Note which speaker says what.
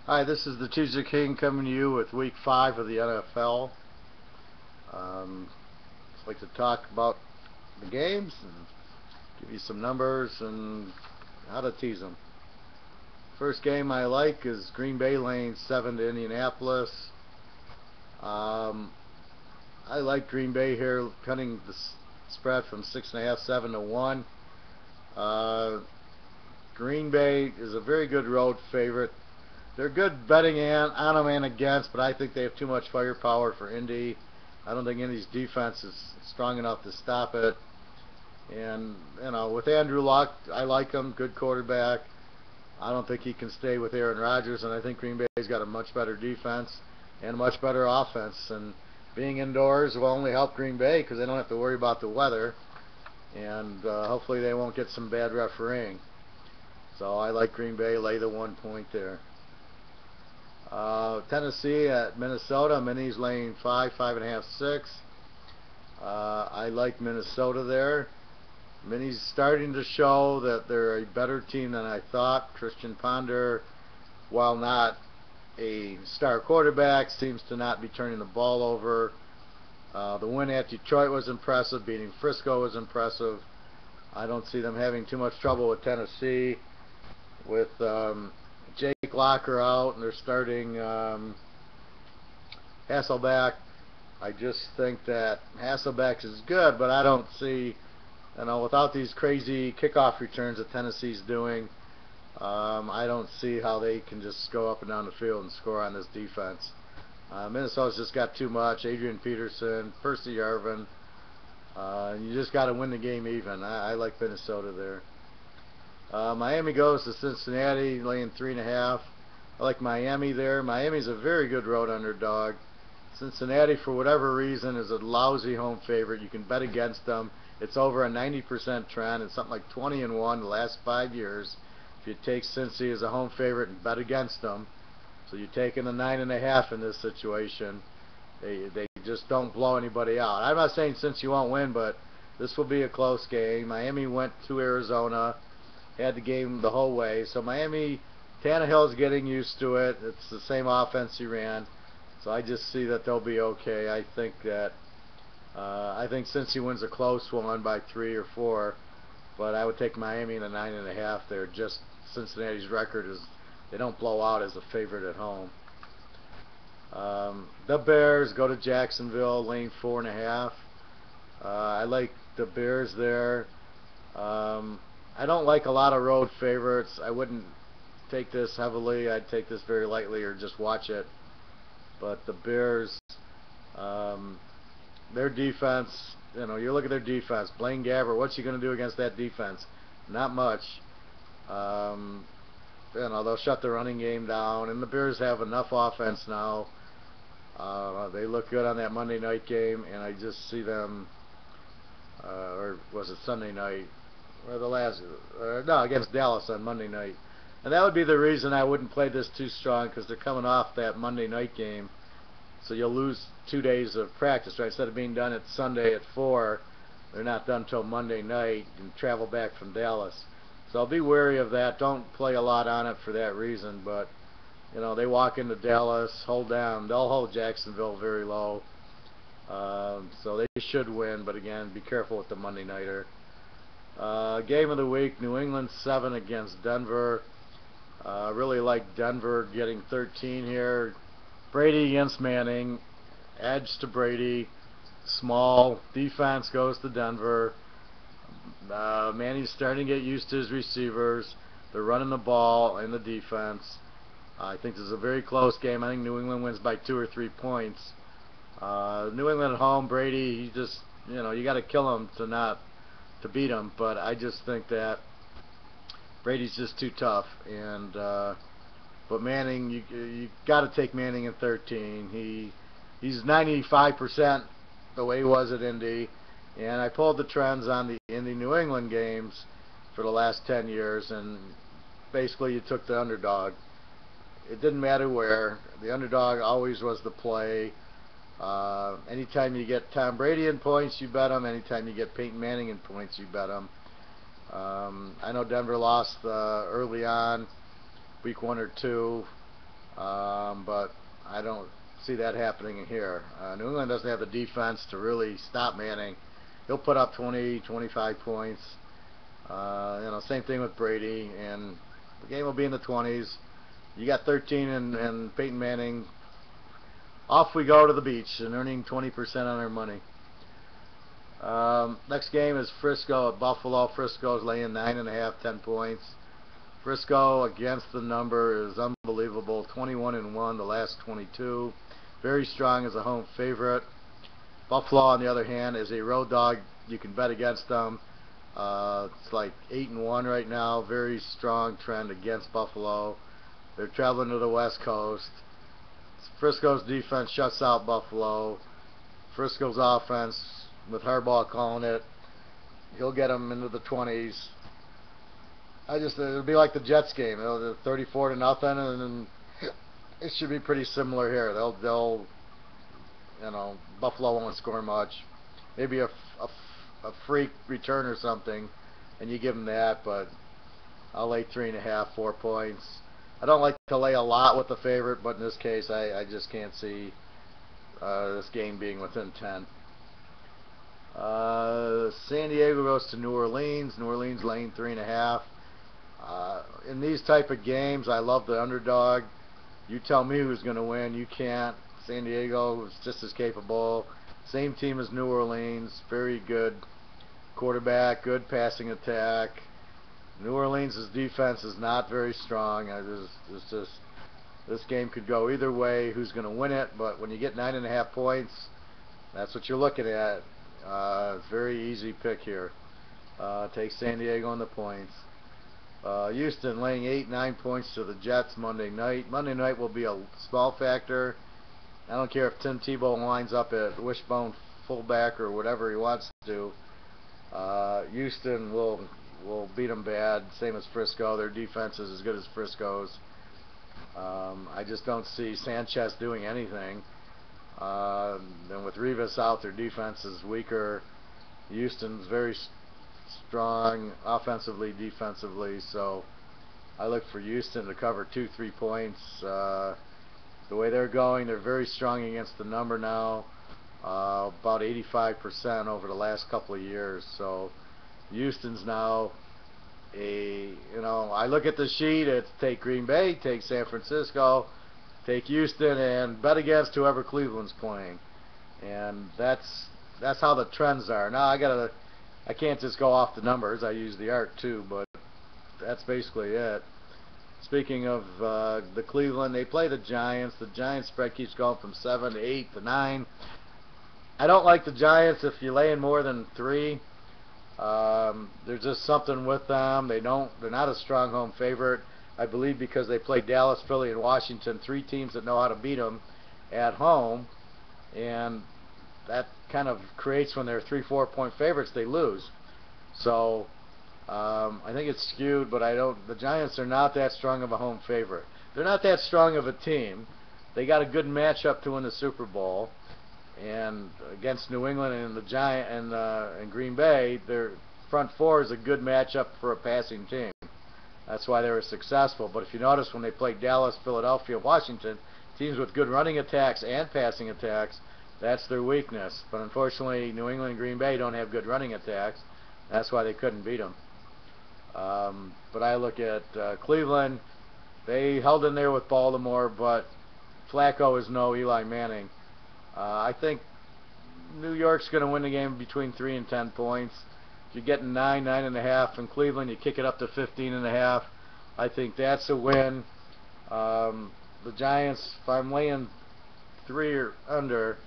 Speaker 1: Hi, this is the Tuesday King coming to you with Week 5 of the NFL. I'd like to talk about the games and give you some numbers and how to tease them. First game I like is Green Bay laying 7 to Indianapolis. I like Green Bay here, cutting the spread from 6.5, 7 to 1. Green Bay is a very good road favorite. They're good betting on them and against, but I think they have too much firepower for Indy. I don't think Indy's defense is strong enough to stop it. And, with Andrew Luck, I like him, good quarterback. I don't think he can stay with Aaron Rodgers, and I think Green Bay's got a much better defense and a much better offense. And being indoors will only help Green Bay because they don't have to worry about the weather. And hopefully they won't get some bad refereeing. So I like Green Bay, lay the 1 point there. Tennessee at Minnesota. Minnie's laying 5, 5.5, 6. I like Minnesota there. Minnie's starting to show that they're a better team than I thought. Christian Ponder, while not a star quarterback, seems to not be turning the ball over. The win at Detroit was impressive. Beating Frisco was impressive. I don't see them having too much trouble with Tennessee. With Jake Locker out and they're starting Hasselbeck. I just think that Hasselbeck is good, but I don't see, without these crazy kickoff returns that Tennessee's doing, I don't see how they can just go up and down the field and score on this defense. Minnesota's just got too much. Adrian Peterson, Percy Harvin. You just got to win the game even. I like Minnesota there. Miami goes to Cincinnati, laying 3.5. I like Miami there. Miami's a very good road underdog. Cincinnati, for whatever reason, is a lousy home favorite. You can bet against them. It's over a 90% trend. It's something like 20-1 the last 5 years. If you take Cincy as a home favorite and bet against them, so you're taking a 9.5 in this situation. They just don't blow anybody out. I'm not saying Cincy won't win, but this will be a close game. Miami went to Arizona. Had the game the whole way. So Miami, Tannehill's getting used to it. It's the same offense he ran. So I just see that they'll be okay. I think since he wins a close one by 3 or 4, but I would take Miami in a 9.5 there. Just Cincinnati's record is they don't blow out as a favorite at home. The Bears go to Jacksonville, laying 4.5. I like the Bears there. I don't like a lot of road favorites. I wouldn't take this heavily. I'd take this very lightly or just watch it. But the Bears, their defense, you look at their defense. Blaine Gabbert, what's he going to do against that defense? Not much. They'll shut the running game down. And the Bears have enough offense now. They look good on that Monday night game. And I just see them, or was it Sunday night? Or against Dallas on Monday night. And that would be the reason I wouldn't play this too strong, because they're coming off that Monday night game. So you'll lose 2 days of practice, right? Instead of being done at Sunday at 4, they're not done till Monday night and travel back from Dallas. So I'll be wary of that. Don't play a lot on it for that reason. But, they walk into Dallas, hold down. They'll hold Jacksonville very low. So they should win. But again, be careful with the Monday nighter. Game of the week, New England 7 against Denver. Really like Denver getting 13 here. Brady against Manning. Edge to Brady. Small. Defense goes to Denver. Manning's starting to get used to his receivers. They're running the ball in the defense. I think this is a very close game. I think New England wins by 2 or 3 points. New England at home, Brady, he just, you got to kill him to beat him, but I just think that Brady's just too tough. And but Manning, you got to take Manning in 13. He's 95% the way he was at Indy, and I pulled the trends on the Indy New England games for the last 10 years, and basically you took the underdog. It didn't matter where. The underdog always was the play. Anytime you get Tom Brady in points, you bet him. Anytime you get Peyton Manning in points, you bet him. I know Denver lost early on, week 1 or 2. but I don't see that happening here. New England doesn't have the defense to really stop Manning. He'll put up 20, 25 points. Same thing with Brady, and the game will be in the 20s. You got 13 and Peyton Manning. Off we go to the beach and earning 20% on our money. Next game is Frisco at Buffalo. Frisco's laying 9.5, 10 points. Frisco against the number is unbelievable. 21-1 the last 22. Very strong as a home favorite. Buffalo, on the other hand, is a road dog. You can bet against them. It's like 8-1 right now. Very strong trend against Buffalo. They're traveling to the West Coast. Frisco's defense shuts out Buffalo. Frisco's offense, with Harbaugh calling it, he'll get them into the 20s. It'll be like the Jets game. They'll 34-0, and then it should be pretty similar here. Buffalo won't score much. Maybe a freak return or something, and you give them that. But I'll lay 3.5, 4 points. I don't like to lay a lot with the favorite, but in this case, I just can't see this game being within 10. San Diego goes to New Orleans. New Orleans laying 3.5. In these type of games, I love the underdog. You tell me who's going to win. You can't. San Diego is just as capable. Same team as New Orleans. Very good quarterback, good passing attack. New Orleans' defense is not very strong. This game could go either way. Who's going to win it? But when you get 9.5 points, that's what you're looking at. Very easy pick here. Take San Diego on the points. Houston laying 8, 9 points to the Jets Monday night. Monday night will be a small factor. I don't care if Tim Tebow lines up at wishbone fullback or whatever he wants to. Houston will beat them bad. Same as Frisco. Their defense is as good as Frisco's. I just don't see Sanchez doing anything. And with Revis out, their defense is weaker. Houston's very strong offensively, defensively, so I look for Houston to cover 2, 3 points. The way they're going, they're very strong against the number now, about 85% over the last couple of years. So Houston's now I look at the sheet. It's take Green Bay, take San Francisco, take Houston, and bet against whoever Cleveland's playing. And that's how the trends are. Now I can't just go off the numbers. I use the art too, but that's basically it. Speaking of the Cleveland, they play the Giants. The Giants spread keeps going from 7 to 8 to 9. I don't like the Giants if you lay in more than 3. There's just something with them. They're not a strong home favorite. I believe because they play Dallas, Philly, and Washington, 3 teams that know how to beat them at home, and that kind of creates when they're 3, 4 point favorites, they lose. So I think it's skewed, but the Giants are not that strong of a home favorite. They're not that strong of a team. They got a good matchup to win the Super Bowl, and against New England and the Giant and Green Bay, their front four is a good matchup for a passing team. That's why they were successful. But if you notice, when they played Dallas, Philadelphia, Washington, teams with good running attacks and passing attacks, that's their weakness. But unfortunately, New England and Green Bay don't have good running attacks. That's why they couldn't beat them. But I look at Cleveland. They held in there with Baltimore, but Flacco is no Eli Manning. I think New York's going to win the game between 3 and 10 points. If you're getting 9, 9.5 in Cleveland, you kick it up to 15.5. I think that's a win. The Giants, if I'm laying 3 or under,